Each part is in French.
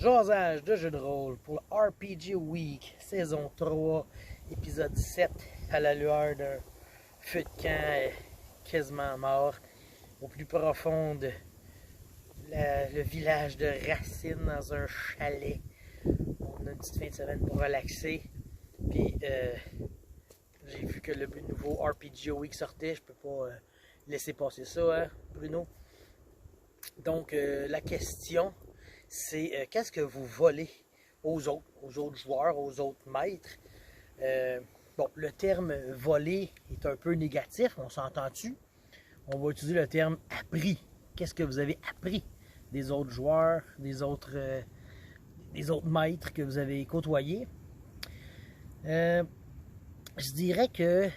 Jasage de jeu de rôle pour le RPG Week, saison 3, épisode 7, à la lueur d'un feu de camp quasiment mort, au plus profond de le village de Racine, dans un chalet. On a une petite fin de semaine pour relaxer. Puis j'ai vu que le nouveau RPG Week sortait, je peux pas laisser passer ça, hein, Bruno. Donc la question, c'est qu'est-ce que vous volez aux autres joueurs, aux autres maîtres? Bon, le terme voler est un peu négatif, on s'entend-tu? On va utiliser le terme appris. Qu'est-ce que vous avez appris des autres joueurs, des autres maîtres que vous avez côtoyés? Je dirais que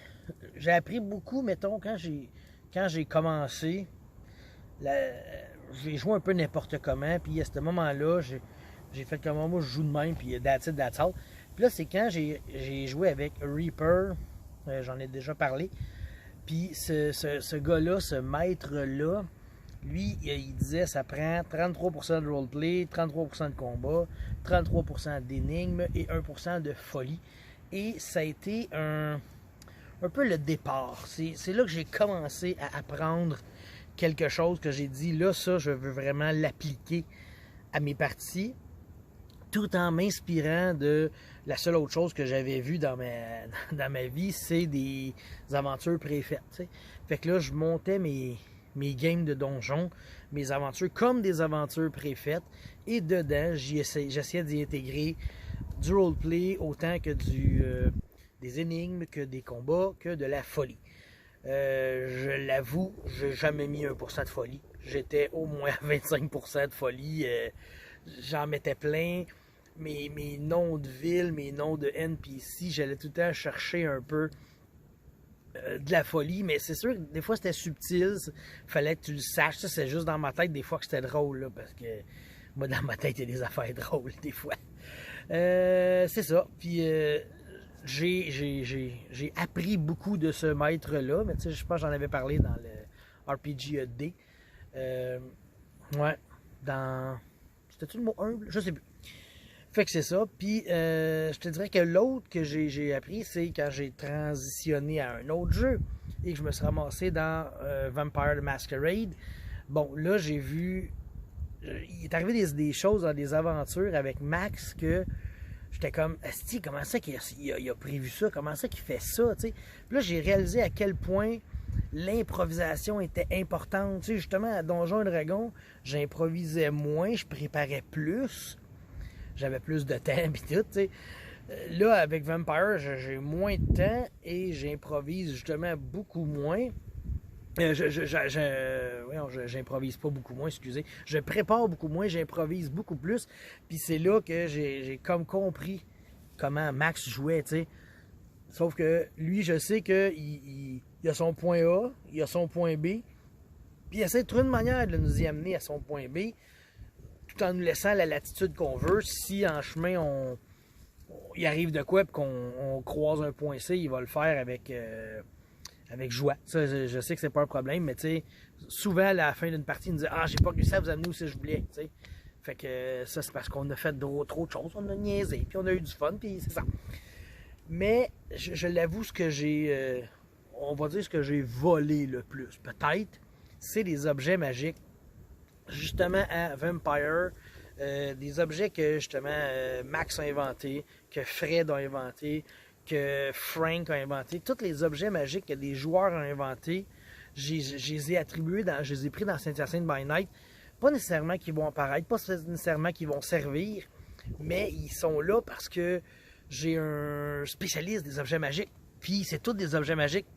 j'ai appris beaucoup, mettons, quand j'ai commencé. J'ai joué un peu n'importe comment, puis à ce moment-là, j'ai fait comme moi, je joue de même, puis that's it, that's all. Puis là, c'est quand j'ai joué avec Reaper, j'en ai déjà parlé, puis ce gars-là, ce maître-là, lui, il disait ça prend 33% de roleplay, 33% de combat, 33% d'énigmes et 1% de folie. Et ça a été un peu le départ. C'est là que j'ai commencé à apprendre quelque chose que j'ai dit, là, ça, je veux vraiment l'appliquer à mes parties, tout en m'inspirant de la seule autre chose que j'avais vue dans ma vie, c'est des aventures préfaites. T'sais. Fait que là, je montais mes games de donjon, mes aventures comme des aventures préfaites, et dedans, j'essayais d'y intégrer du roleplay autant que des énigmes, que des combats, que de la folie. Je l'avoue, j'ai jamais mis 1% de folie. J'étais au moins à 25% de folie. J'en mettais plein. Mes noms de villes, mes noms de NPC, j'allais tout le temps chercher un peu de la folie. Mais c'est sûr que des fois c'était subtil. Fallait que tu le saches. Ça, c'est juste dans ma tête des fois que c'était drôle. Là, parce que moi, dans ma tête, il y a des affaires drôles des fois. C'est ça. Puis j'ai appris beaucoup de ce maître-là, mais tu sais, je pense que j'en avais parlé dans le RPG-D. Ouais, dans... C'était-tu le mot humble? Je sais plus. Fait que c'est ça. Puis, je te dirais que l'autre que j'ai appris, c'est quand j'ai transitionné à un autre jeu et que je me suis ramassé dans Vampire the Masquerade. Bon, là, j'ai vu... Il est arrivé des choses dans des aventures avec Max que... J'étais comme, asti, comment ça qu'il a prévu ça? Comment ça qu'il fait ça? T'sais? Puis là, j'ai réalisé à quel point l'improvisation était importante. T'sais, justement, à Donjons et Dragons, j'improvisais moins, je préparais plus. J'avais plus de temps et tout. T'sais. Là, avec Vampire, j'ai moins de temps et j'improvise justement beaucoup moins. J'improvise pas beaucoup moins, excusez. Je prépare beaucoup moins, j'improvise beaucoup plus. Puis c'est là que j'ai comme compris comment Max jouait, tu sais. Sauf que lui, je sais qu'il a son point A, il a son point B. Puis il essaie de trouver une manière de nous y amener à son point B, tout en nous laissant la latitude qu'on veut. Si en chemin, il arrive de quoi, puis qu'on croise un point C, il va le faire avec joie. Ça, je sais que c'est pas un problème, mais tu sais, souvent à la fin d'une partie, il nous dit « Ah, j'ai pas réussi à vous amener où je voulais. » Fait que ça, c'est parce qu'on a fait trop de choses, on a niaisé, puis on a eu du fun, puis c'est ça. Mais je l'avoue, ce que j'ai, on va dire ce que j'ai volé le plus, peut-être, c'est les objets magiques. Justement, à Vampire, des objets que justement Max a inventés, que Fred a inventés, que Frank a inventé, tous les objets magiques que des joueurs ont inventés, je les ai attribués, je les ai pris dans Saint-Hyacinthe by Night. Pas nécessairement qu'ils vont apparaître, pas nécessairement qu'ils vont servir, mais ils sont là parce que j'ai un spécialiste des objets magiques. Puis c'est tous des objets magiques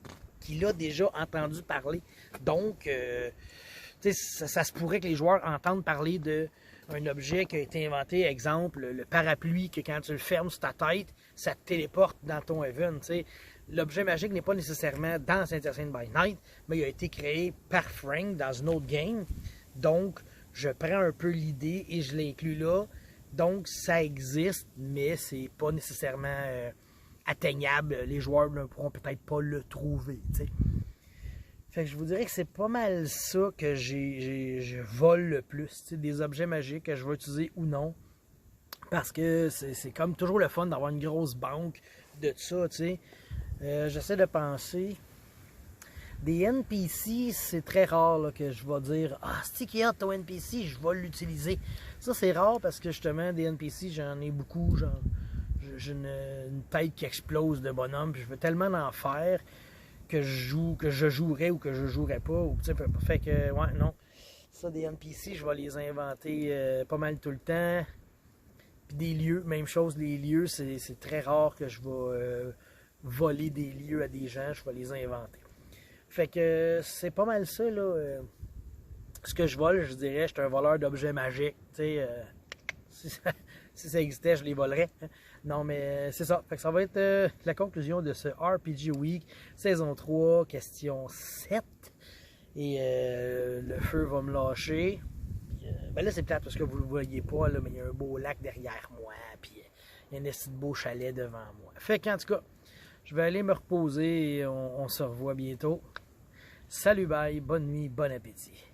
qu'il a déjà entendu parler. Donc, ça se pourrait que les joueurs entendent parler d'un objet qui a été inventé, exemple, le parapluie, que quand tu le fermes sur ta tête, ça te téléporte dans ton Haven. L'objet magique n'est pas nécessairement dans Saint-Hyacinthe by Night, mais il a été créé par Frank dans une autre game. Donc, je prends un peu l'idée et je l'inclus là. Donc, ça existe, mais c'est pas nécessairement atteignable. Les joueurs ne pourront peut-être pas le trouver. T'sais. Fait que je vous dirais que c'est pas mal ça que je vole le plus. Des objets magiques que je vais utiliser ou non. Parce que c'est comme toujours le fun d'avoir une grosse banque de ça, tu sais. J'essaie de penser. Des NPC, c'est très rare là, que je vais dire « Ah, c'est qui a ton NPC, je vais l'utiliser. » Ça, c'est rare parce que justement, des NPC, j'en ai beaucoup. J'ai une tête qui explose de bonhomme, puis je veux tellement en faire que je jouerais ou que je jouerais pas. Ou, fait que, ouais, non. Ça, des NPC, je vais les inventer pas mal tout le temps. Puis des lieux, même chose, les lieux, c'est très rare que je vais voler des lieux à des gens, je vais les inventer. Fait que c'est pas mal ça, là. Ce que je vole, je dirais, je suis un voleur d'objets magiques. Tu sais, si ça existait, je les volerais. Non, mais c'est ça. Fait que ça va être la conclusion de ce RPG Week, saison 3, question 7. Et le feu va me lâcher. Ben là, c'est peut-être parce que vous ne le voyez pas, là, mais il y a un beau lac derrière moi. Puis il y a un petit beau chalet devant moi. Fait qu'en tout cas, je vais aller me reposer et on se revoit bientôt. Salut, bye, bonne nuit, bon appétit.